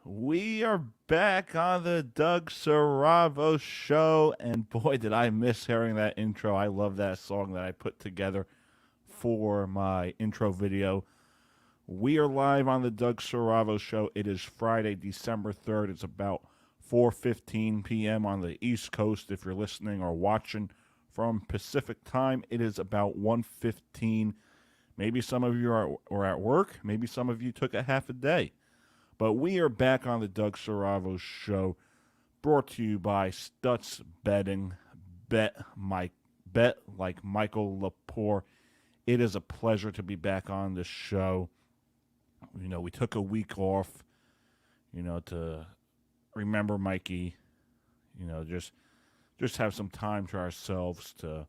We are back on the Doug Saravo show, and boy, did I miss hearing that intro. I love that song that I put together for my intro video. We are live on the Doug Saravo show. It is Friday, December 3rd. It's about 4:15 p.m. on the East Coast. If you're listening or watching from Pacific time, it is about 1:15. Maybe some of you are at work. Maybe some of you took a half a day. But we are back on the Doug Saravo show, brought to you by Stutz Betting. Bet like Michael Lepore. It is a pleasure to be back on the show. You know, we took a week off, to remember Mikey. Just have some time to ourselves to,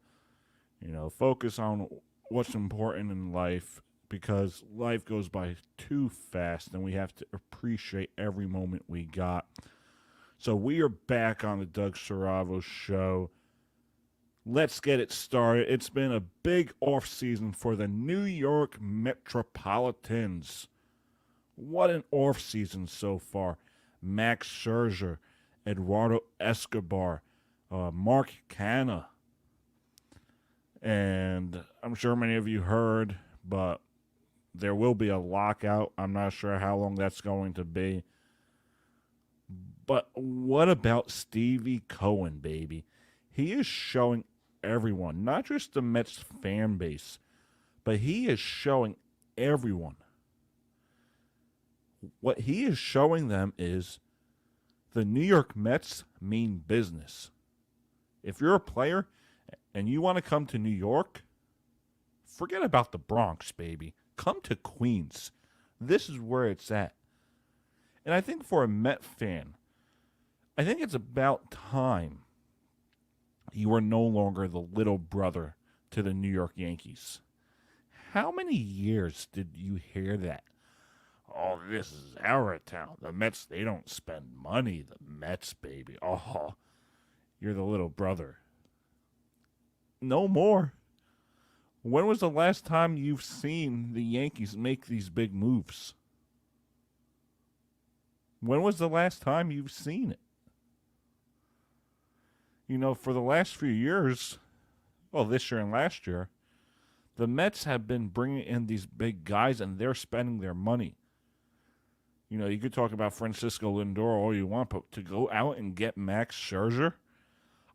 focus on what's important in life, because life goes by too fast and we have to appreciate every moment we got. So we are back on the Doug Saravo show. Let's get it started. It's been a big offseason for the New York Metropolitans. What an offseason so far. Max Scherzer, Eduardo Escobar, Mark Canha. And I'm sure many of you heard, but there will be a lockout. I'm not sure how long that's going to be. But what about Stevie Cohen, baby? He is showing everyone, not just the Mets fan base, but he is showing everyone. What he is showing them is the New York Mets mean business. If you're a player and you want to come to New York, forget about the Bronx, baby. Come to Queens. This is where it's at. And I think for a Met fan, I think it's about time you are no longer the little brother to the New York Yankees. How many years did you hear that? Oh, this is our town. The Mets, they don't spend money. The Mets, baby. Oh, you're the little brother. No more. When was the last time you've seen the Yankees make these big moves? When was the last time you've seen it? For the last few years, this year and last year, the Mets have been bringing in these big guys and they're spending their money. You could talk about Francisco Lindor all you want, but to go out and get Max Scherzer,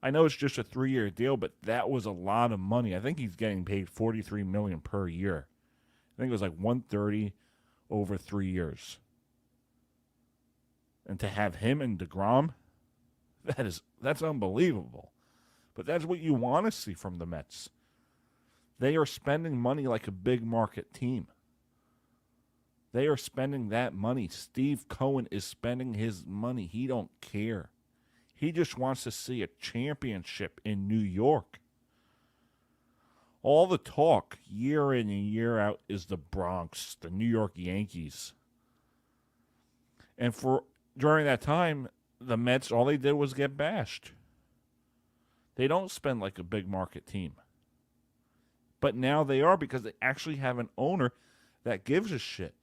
I know it's just a 3-year deal, but that was a lot of money. I think he's getting paid $43 million per year. I think it was like $130 over 3 years. And to have him and DeGrom, that's unbelievable. But that's what you want to see from the Mets. They are spending money like a big market team. They are spending that money. Steve Cohen is spending his money. He don't care. He just wants to see a championship in New York. All the talk year in and year out is the Bronx, the New York Yankees. And during that time, the Mets, all they did was get bashed. They don't spend like a big market team. But now they are, because they actually have an owner that gives a shit,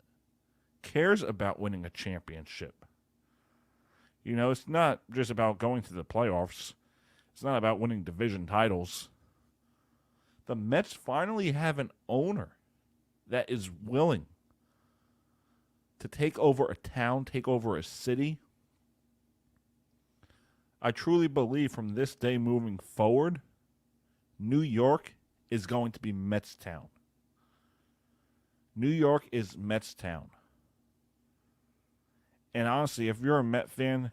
cares about winning a championship. It's not just about going to the playoffs. It's not about winning division titles. The Mets finally have an owner that is willing to take over a town, take over a city. I truly believe from this day moving forward, New York is going to be Mets town. New York is Mets town. And honestly, if you're a Met fan,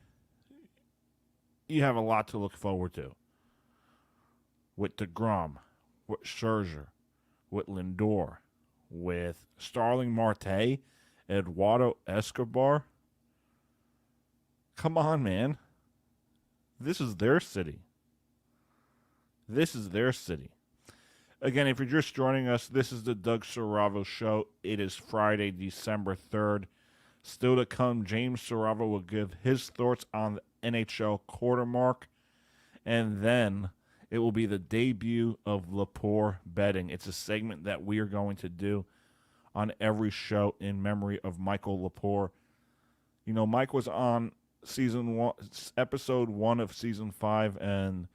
you have a lot to look forward to. With DeGrom, with Scherzer, with Lindor, with Starling Marte, Eduardo Escobar. Come on, man. This is their city. This is their city. Again, if you're just joining us, this is the Doug Saravo Show. It is Friday, December 3rd. Still to come, James Saravo will give his thoughts on the NHL quarter mark. And then it will be the debut of Lepore Betting. It's a segment that we are going to do on every show in memory of Michael Lepore. You know, Mike was on season 1, episode 1 of season 5, and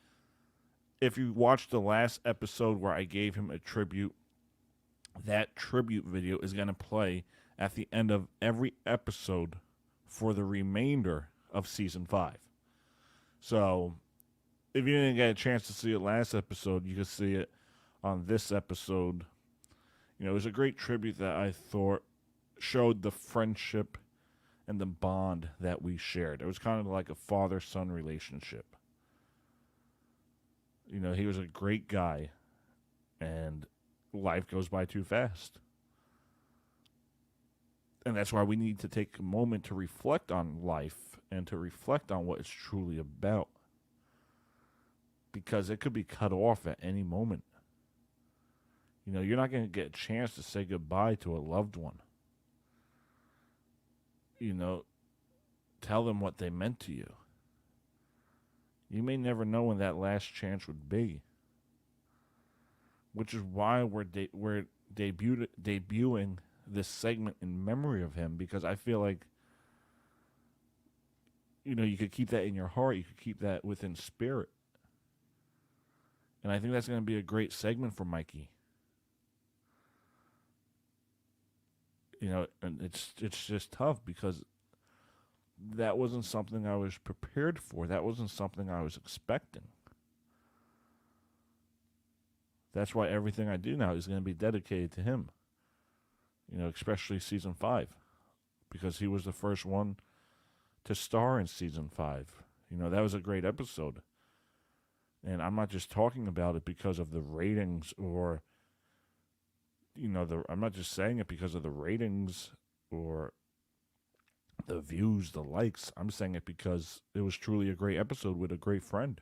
if you watched the last episode where I gave him a tribute, that tribute video is going to play at the end of every episode for the remainder of season 5. So, if you didn't get a chance to see it last episode, you can see it on this episode. You know, it was a great tribute that I thought showed the friendship and the bond that we shared. It was kind of like a father-son relationship. You know, he was a great guy, and life goes by too fast. And that's why we need to take a moment to reflect on life and to reflect on what it's truly about. Because it could be cut off at any moment. You know, you're not going to get a chance to say goodbye to a loved one. You know, tell them what they meant to you. You may never know when that last chance would be. Which is why we're debuting this segment in memory of him, because I feel like, you know, you could keep that in your heart. You could keep that within spirit. And I think that's going to be a great segment for Mikey. You know, and it's just tough because that wasn't something I was prepared for. That wasn't something I was expecting. That's why everything I do now is going to be dedicated to him. You know, especially season 5. Because he was the first one to star in season 5. You know, that was a great episode. And I'm not just talking about it because of the ratings or, you know, I'm not just saying it because of the ratings or the views, the likes. I'm saying it because it was truly a great episode with a great friend.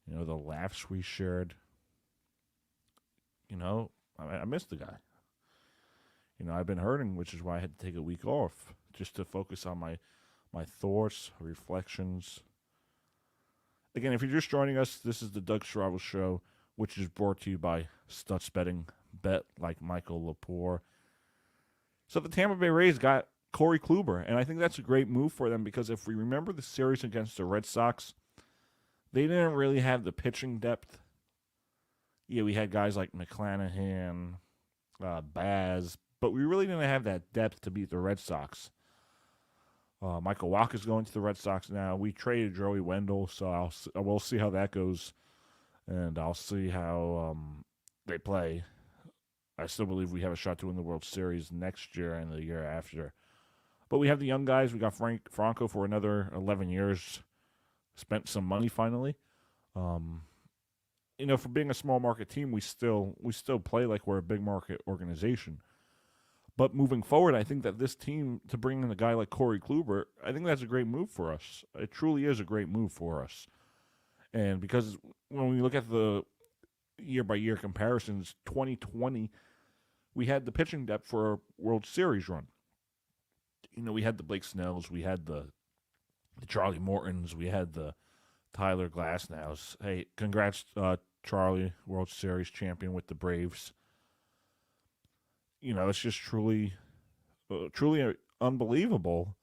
You know, the laughs we shared. You know, I missed the guy. You know, I've been hurting, which is why I had to take a week off just to focus on my thoughts, reflections. Again, if you're just joining us, this is the Doug Saravo Show, which is brought to you by Stutz Betting. Bet like Michael Lepore. So the Tampa Bay Rays got Corey Kluber, and I think that's a great move for them because if we remember the series against the Red Sox, they didn't really have the pitching depth. Yeah, we had guys like McClanahan, Baz, but we really didn't have that depth to beat the Red Sox. Michael Walker's going to the Red Sox now. We traded Joey Wendell, so we'll see how that goes, and I'll see how they play. I still believe we have a shot to win the World Series next year and the year after. But we have the young guys. We got Franco for another 11 years. Spent some money finally. You know, for being a small market team, we still play like we're a big market organization. But moving forward, I think that this team, to bring in a guy like Corey Kluber, I think that's a great move for us. It truly is a great move for us. And because when we look at the year-by-year comparisons, 2020, we had the pitching depth for a World Series run. You know, we had the Blake Snells, we had the Charlie Mortons, we had the Tyler Glasnows. Hey, congrats, Charlie, World Series champion with the Braves. You know, it's just truly an unbelievable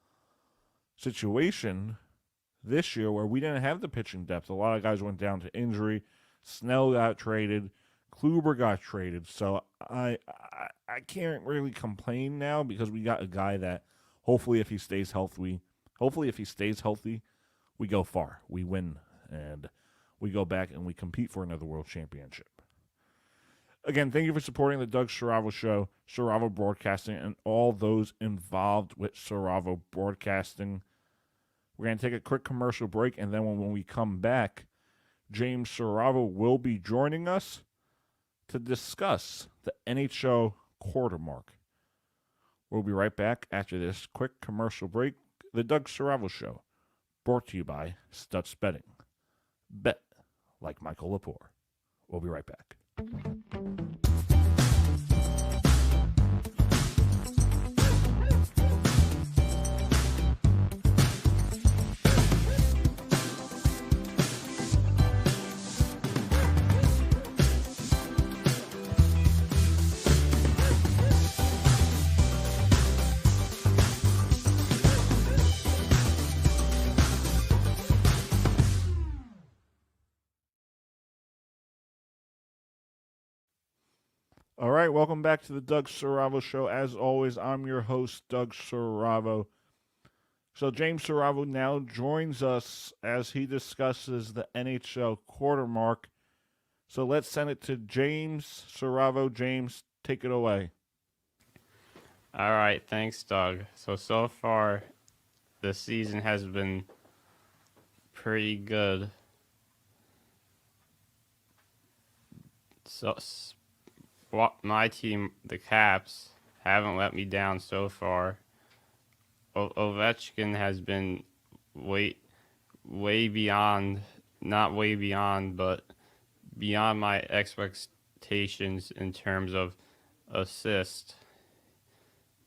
situation this year where we didn't have the pitching depth. A lot of guys went down to injury. Snell got traded. Kluber got traded. So I can't really complain now because we got a guy that hopefully if he stays healthy, we go far. We win and we go back and we compete for another world championship. Again, thank you for supporting the Doug Saravo Show, Saravo Broadcasting, and all those involved with Saravo Broadcasting. We're going to take a quick commercial break, and then when we come back, James Saravo will be joining us to discuss the NHL quarter mark. We'll be right back after this quick commercial break. The Doug Saravo Show, brought to you by Stutz Betting. Bet like Michael Lepore. We'll be right back. All right, welcome back to the Doug Saravo Show. As always, I'm your host, Doug Saravo. So James Saravo now joins us as he discusses the NHL quarter mark. So let's send it to James Saravo. James, take it away. All right, thanks, Doug. So far, the season has been pretty good. My team, the Caps, haven't let me down so far. Ovechkin has been way beyond, not way beyond, but beyond my expectations in terms of assists.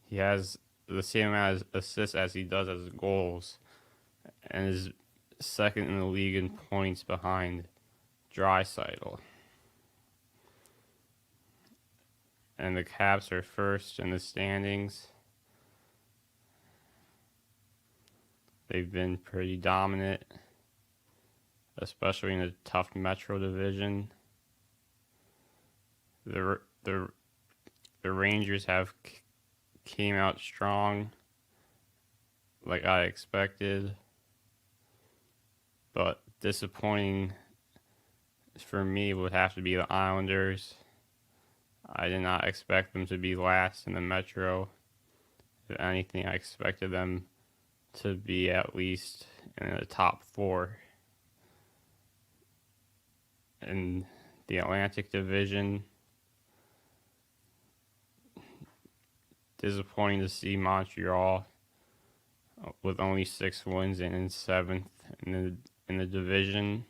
He has the same amount of assists as he does as goals, and is second in the league in points behind Draisaitl. And the Caps are first in the standings. They've been pretty dominant, especially in a tough Metro division. The Rangers have came out strong, like I expected, but disappointing for me would have to be the Islanders. I did not expect them to be last in the Metro. If anything, I expected them to be at least in the top four. In the Atlantic Division, disappointing to see Montreal with only 6 wins and in 7th in the division,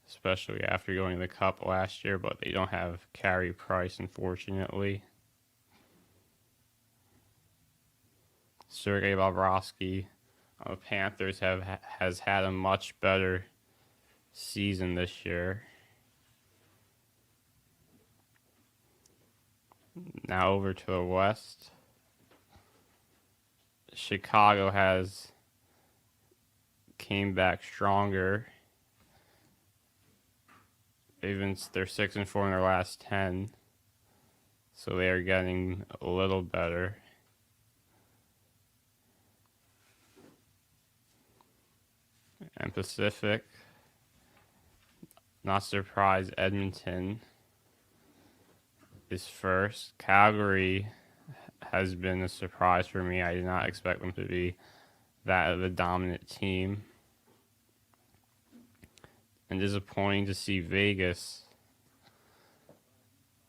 especially after going to the Cup last year, but they don't have Carey Price, unfortunately. Sergei Bobrovsky, the Panthers has had a much better season this year. Now over to the West. Chicago has came back stronger. They're 6-4 in their last 10, so they are getting a little better. And Pacific, not surprised, Edmonton is first. Calgary has been a surprise for me. I did not expect them to be that of a dominant team. And disappointing to see Vegas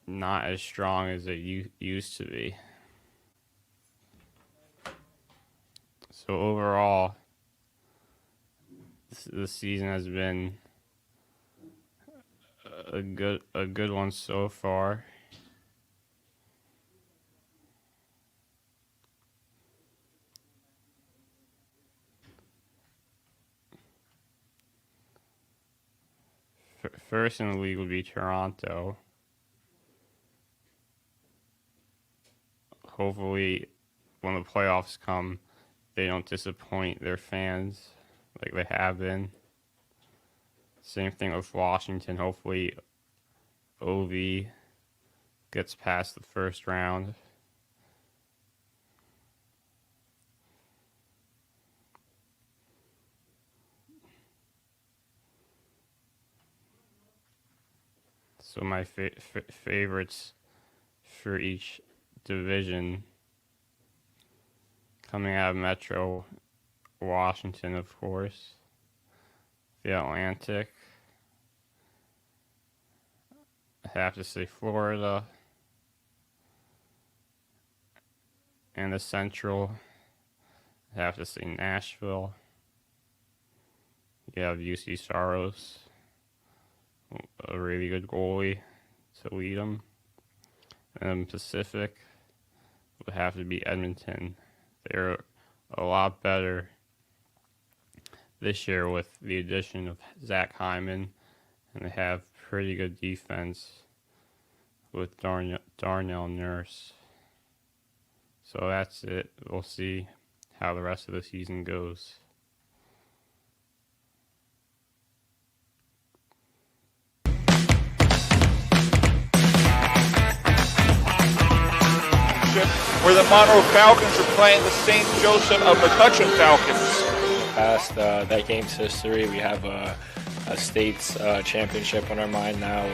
not as strong as it used to be. So overall, this season has been a good one so far. First in the league would be Toronto. Hopefully, when the playoffs come, they don't disappoint their fans like they have been. Same thing with Washington. Hopefully, Ovi gets past the first round. So my favorites for each division coming out of Metro, Washington, of course. The Atlantic, I have to say Florida. And the Central, I have to say Nashville. You have UC Saros, a really good goalie to lead them. And Pacific would have to be Edmonton. They're a lot better this year with the addition of Zach Hyman, and they have pretty good defense with Darnell Nurse. So that's it. We'll see how the rest of the season goes. Where the Monroe Falcons are playing the St. Joseph of McCutcheon Falcons. Past that game's history, we have a state's championship on our mind now.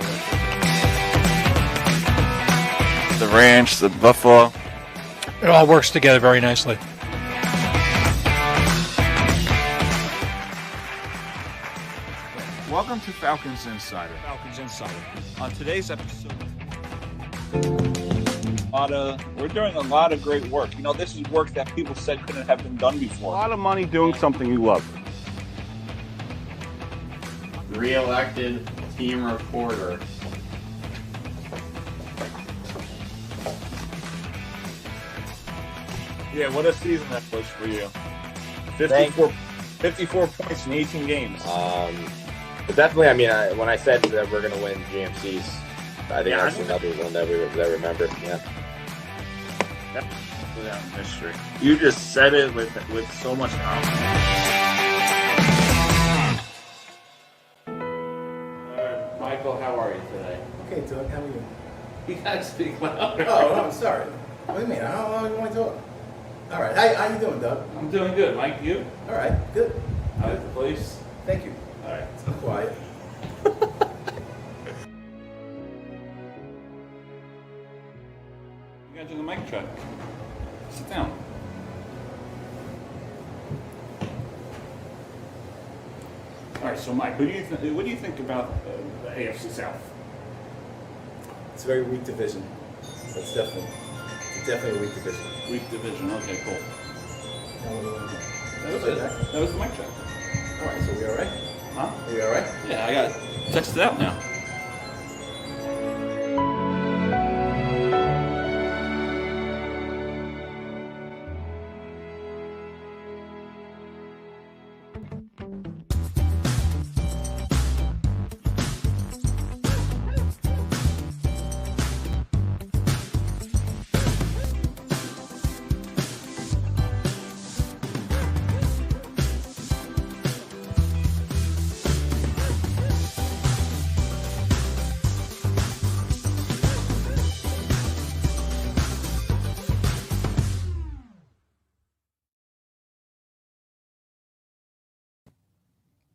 The Ranch, the Buffalo. It all works together very nicely. Welcome to Falcons Insider. Falcons Insider. On today's episode, we're doing a lot of great work. You know, this is work that people said couldn't have been done before. A lot of money doing something you love. Re-elected team reporter. Yeah, what a season that was for you. 54 points in 18 games. But definitely, I mean, when I said that we're going to win GMCs, I think that's another one that I remember. Yeah. Without history. You just said it with so much confidence. Michael, how are you today? Okay, Doug, how are you? You gotta speak louder. Oh, no, I'm sorry. What do you mean? How long do you want to talk? All right. How you doing, Doug? I'm doing good. Mike, you? All right, good. How's the place? Thank you. All right. I'm quiet. You gotta do the mic check. Sit down. All right, so Mike, what do you think about the AFC South? It's a very weak division. It's definitely a weak division. Weak division. Okay, cool. Now, what do you want to do? That was it. That was the mic check. All right, so we all right? Huh? Are we all right? Yeah, I got it texted out now.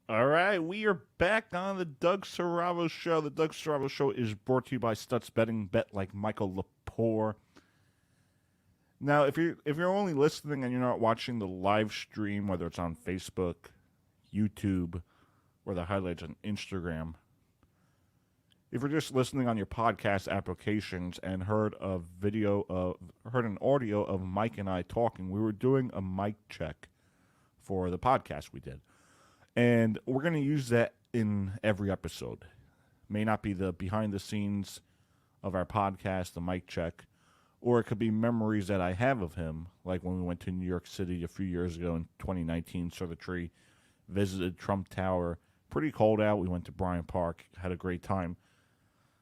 All right, we are back on the Doug Saravo Show. The Doug Saravo Show is brought to you by Stutz Betting. Bet like Michael Lepore. Now, if you're only listening and you're not watching the live stream, whether it's on Facebook, YouTube, or the highlights on Instagram, if you're just listening on your podcast applications and heard an audio of Mike and I talking, we were doing a mic check for the podcast we did. And we're going to use that in every episode. May not be the behind the scenes of our podcast, the mic check, or it could be memories that I have of him, like when we went to New York City a few years ago in 2019, saw the tree, visited Trump Tower. Pretty cold out. We went to Bryant Park, had a great time.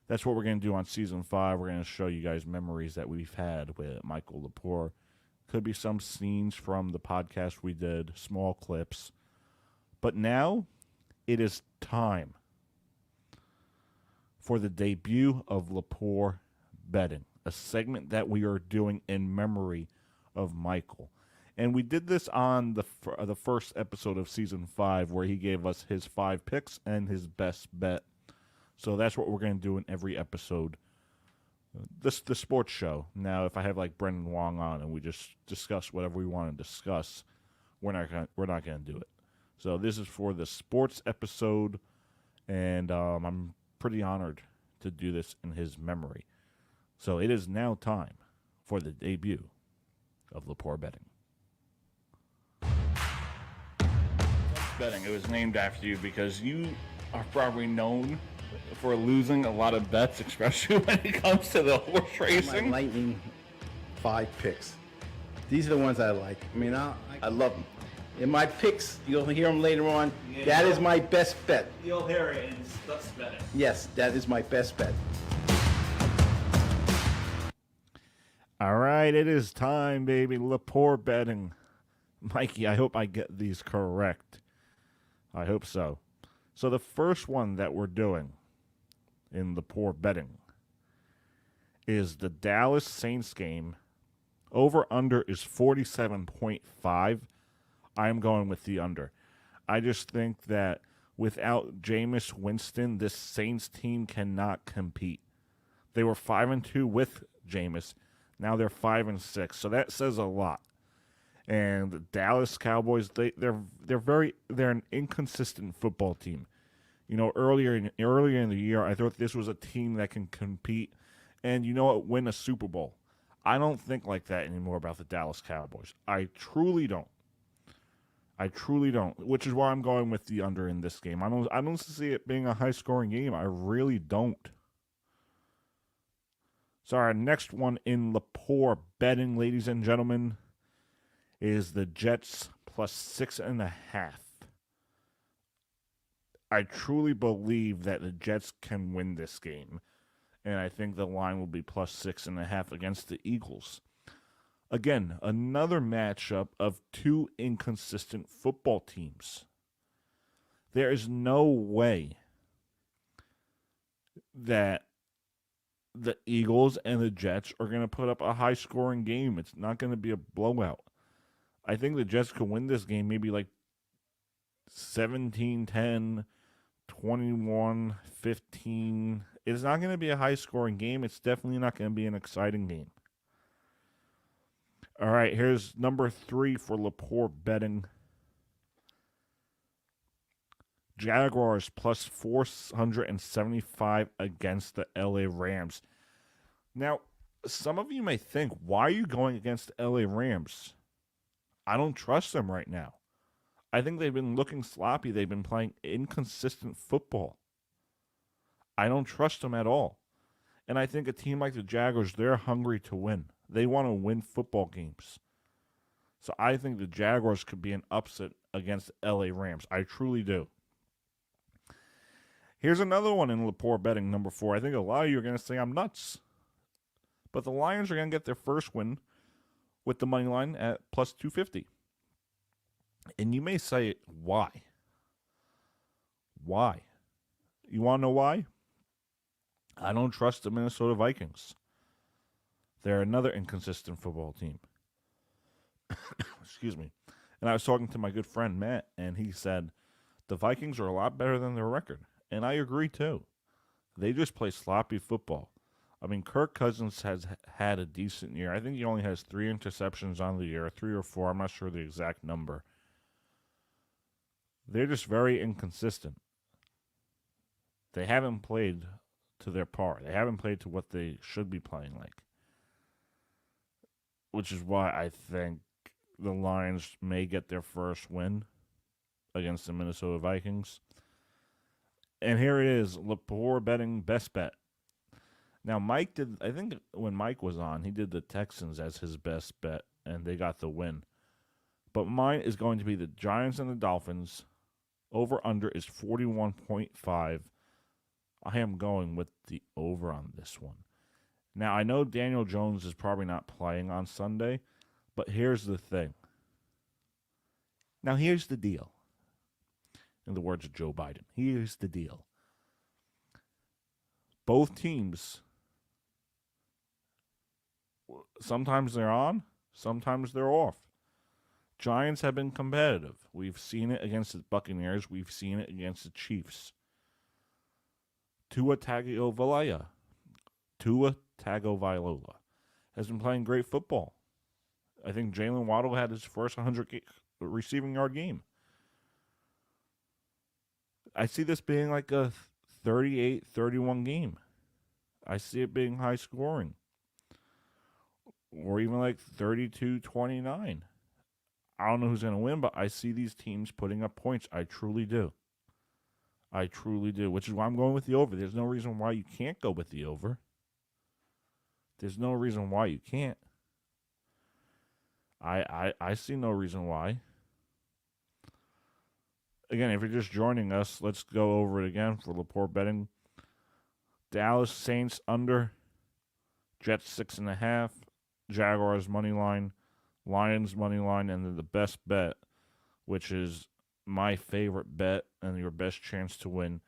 That's what we're going to do on Season 5. We're going to show you guys memories that we've had with Michael Lepore. Could be some scenes from the podcast we did, small clips. But now, it is time for the debut of Lepore Betting, a segment that we are doing in memory of Michael. And we did this on the first episode of Season 5, where he gave us his 5 picks and his best bet. So that's what we're going to do in every episode. The sports show. Now, if I have like Brendan Wong on and we just discuss whatever we want to discuss, we're not going to do it. So this is for the sports episode, and I'm pretty honored to do this in his memory. So it is now time for the debut of Lepore Betting. Betting. It was named after you because you are probably known for losing a lot of bets, especially when it comes to the horse My racing. lightning 5 picks. These are the ones I like. I mean, I love them. In my picks, you'll hear them later on. Yeah, that is my best bet. You'll hear it in Stuts Betting. Yes, that is my best bet. All right, it is time, baby. Lepore Betting. Mikey, I hope I get these correct. I hope so. So the first one that we're doing in Lepore Betting is the Dallas Saints game. Over-under is 47.5. I am going with the under. I just think that without Jameis Winston, this Saints team cannot compete. They were 5-2 with Jameis. Now they're 5-6. So that says a lot. And the Dallas Cowboys, they're an inconsistent football team. You know, earlier in the year, I thought this was a team that can compete and, you know what, win a Super Bowl. I don't think like that anymore about the Dallas Cowboys. I truly don't. Which is why I'm going with the under in this game. I don't see it being a high-scoring game. I really don't. So our next one in Lepore Betting, ladies and gentlemen, is the Jets plus 6.5. I truly believe that the Jets can win this game. And I think the line will be plus 6.5 against the Eagles. Again, another matchup of two inconsistent football teams. There is no way that the Eagles and the Jets are going to put up a high-scoring game. It's not going to be a blowout. I think the Jets could win this game maybe like 17-10, 21-15. It's not going to be a high-scoring game. It's definitely not going to be an exciting game. All right, here's number 3 for Lepore Betting. Jaguars plus 475 against the LA Rams. Now, some of you may think, why are you going against the LA Rams? I don't trust them right now. I think they've been looking sloppy. They've been playing inconsistent football. I don't trust them at all. And I think a team like the Jaguars, they're hungry to win. They want to win football games. So I think the Jaguars could be an upset against the LA Rams. I truly do. Here's another one in Lepore Betting, number 4. I think a lot of you are going to say I'm nuts. But the Lions are going to get their first win with the money line at plus 250. And you may say, why? Why? You want to know why? I don't trust the Minnesota Vikings. They're another inconsistent football team. Excuse me. And I was talking to my good friend Matt, and he said the Vikings are a lot better than their record. And I agree, too. They just play sloppy football. I mean, Kirk Cousins has had a decent year. I think he only has 3 interceptions on the year, 3 or 4. I'm not sure the exact number. They're just very inconsistent. They haven't played to their par. They haven't played to what they should be playing like. Which is why I think the Lions may get their first win against the Minnesota Vikings. And here it is, Lepore Betting best bet. Now, Mike did, I think when Mike was on, he did the Texans as his best bet, and they got the win. But mine is going to be the Giants and the Dolphins. Over-under is 41.5. I am going with the over on this one. Now, I know Daniel Jones is probably not playing on Sunday, but here's the thing. Now, here's the deal. In the words of Joe Biden, here's the deal. Both teams, sometimes they're on, sometimes they're off. Giants have been competitive. We've seen it against the Buccaneers. We've seen it against the Chiefs. Tua Tagovailoa has been playing great football. I think Jalen Waddle had his first 100 receiving yard game. I see this being like a 38-31 game. I see it being high scoring. or even like 32-29. I don't know who's going to win, but I see these teams putting up points. I truly do. I truly do, which is why I'm going with the over. There's no reason why you can't go with the over. There's no reason why you can't. I see no reason why. Again, if you're just joining us, let's go over it again for Lepore Betting. Dallas Saints under, Jets 6.5, Jaguars money line, Lions money line, and then the best bet, which is my favorite bet and your best chance to win,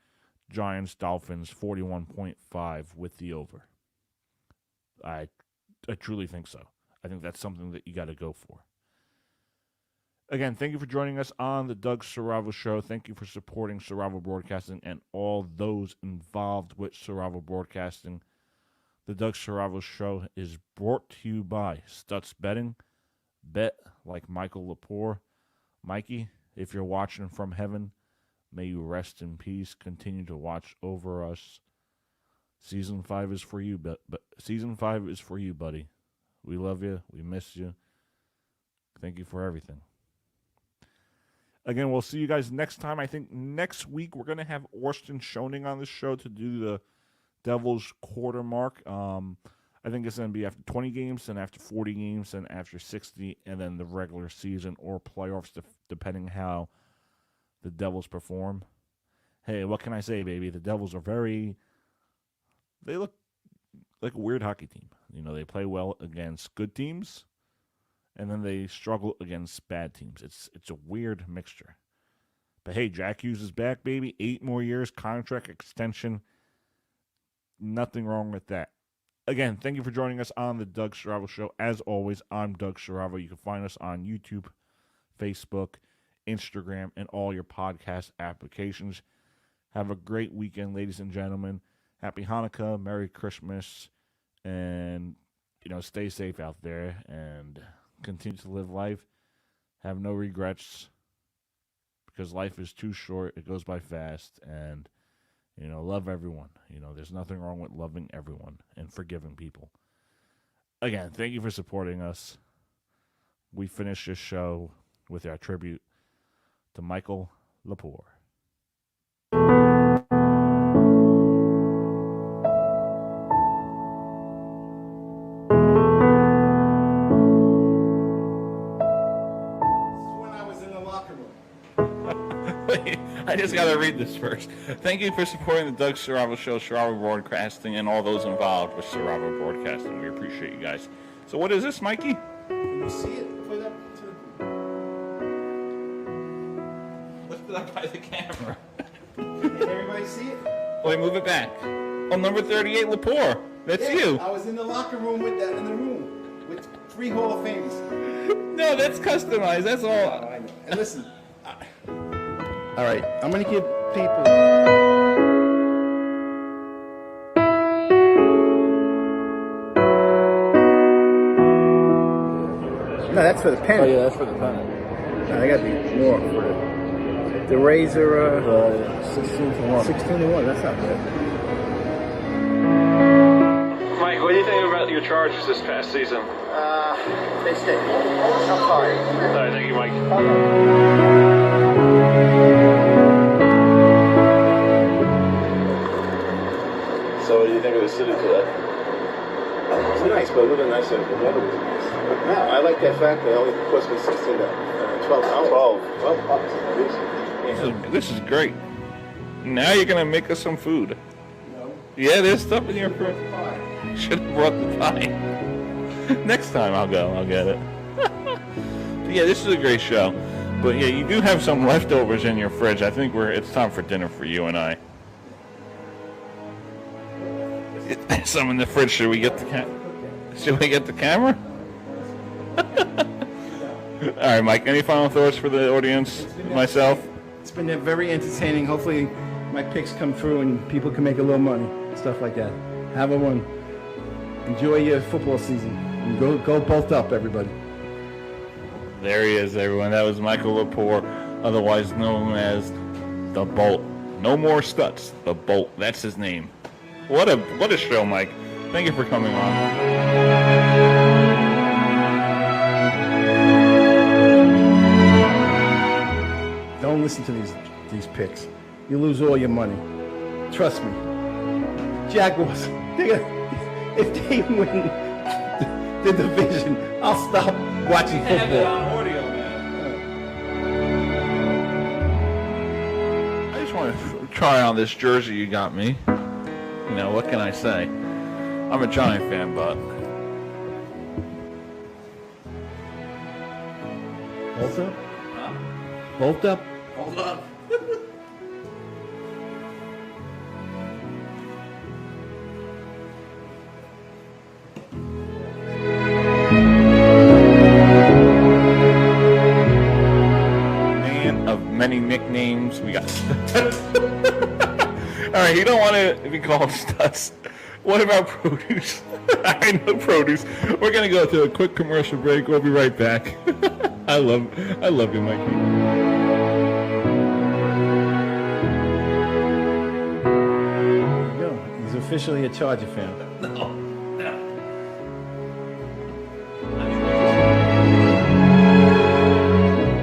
Giants Dolphins 41.5 with the over. I truly think so. I think that's something that you got to go for. Again, thank you for joining us on the Doug Saravo Show. Thank you for supporting Saravo Broadcasting and all those involved with Saravo Broadcasting. The Doug Saravo Show is brought to you by Stutz Betting. Bet like Michael Lepore. Mikey, if you're watching from heaven, may you rest in peace. Continue to watch over us. Season 5 is for you, but Season 5 is for you, buddy. We love you. We miss you. Thank you for everything. Again, we'll see you guys next time. I think next week we're going to have Orsten Schoening on the show to do the Devils quarter mark. I think it's going to be after 20 games, and after 40 games, and after 60, and then the regular season or playoffs, depending how the Devils perform. Hey, what can I say, baby? The Devils are they look like a weird hockey team. You know, they play well against good teams, and then they struggle against bad teams. It's a weird mixture. But hey, Jack Hughes is back, baby. 8 more years, contract extension. Nothing wrong with that. Again, thank you for joining us on the Doug Saravo Show. As always, I'm Doug Saravo. You can find us on YouTube, Facebook, Instagram, and all your podcast applications. Have a great weekend, ladies and gentlemen. Happy Hanukkah, Merry Christmas, and, stay safe out there and continue to live life. Have no regrets, because life is too short. It goes by fast, and, love everyone. There's nothing wrong with loving everyone and forgiving people. Again, thank you for supporting us. We finish this show with our tribute to Michael Lepore. I just got to read this first. Thank you for supporting the Doug Saravo Show, Saravo Broadcasting, and all those involved with Saravo Broadcasting. We appreciate you guys. So what is this, Mikey? Can you see it? Put it up to Lift it up by the camera. Can everybody see it? Wait, move it back. Oh, number 38, Lepore. That's you. I was in the locker room with that in the room with 3 Hall of Famers. No, that's customized. That's all. Oh, I know. And listen. All right, I'm going to give people... No, that's for the pen. Oh, yeah, that's for the pen. No, they got to be more for the razor. 16-1. 16-1, that's not bad. Mike, what do you think about your Chargers this past season? They stay. I'm sorry. All right, thank you, Mike. So what do you think of the city today? It's nice, but a little nicer if the weather was nice. No, I like that fact that it only cost me 16 to 12 hours. 12 bucks. This is great. Now you're going to make us some food. No. Yeah, there's stuff in your fridge. Should have brought the pie. Next time I'll go. I'll get it. Yeah, this is a great show. But yeah, you do have some leftovers in your fridge. I think it's time for dinner for you and I. Some in the fridge. Should we get the camera? All right, Mike. Any final thoughts for the audience? Myself. It's been very entertaining. Hopefully, my picks come through and people can make a little money, stuff like that. Have a one. Enjoy your football season. And go bolt up, everybody. There he is, everyone. That was Michael Lepore, otherwise known as the Bolt. No more Stutz. The Bolt. That's his name. What a show, Mike. Thank you for coming on. listen to these picks. You lose all your money. Trust me. Jaguars, if they win the division, I'll stop watching football. I just want to try on this jersey you got me. You know, what can I say? I'm a Giant fan, but... Bolt up? Bolt up? Hold up. Man of many nicknames. We got... All right, you don't want to be called Stutz. What about produce? I know produce. We're gonna go to a quick commercial break. We'll be right back. I love you, Mikey. There you go. He's officially a Charger fan. No.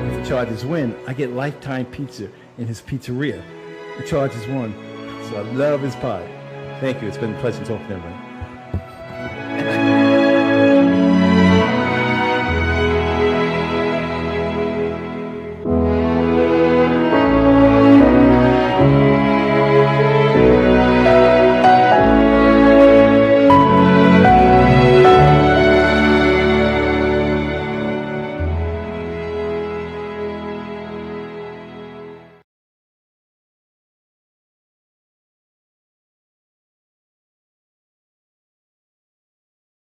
If the Chargers win, I get lifetime pizza in his pizzeria. The Chargers won, so I love his pie. Thank you. It's been a pleasure talking to everybody.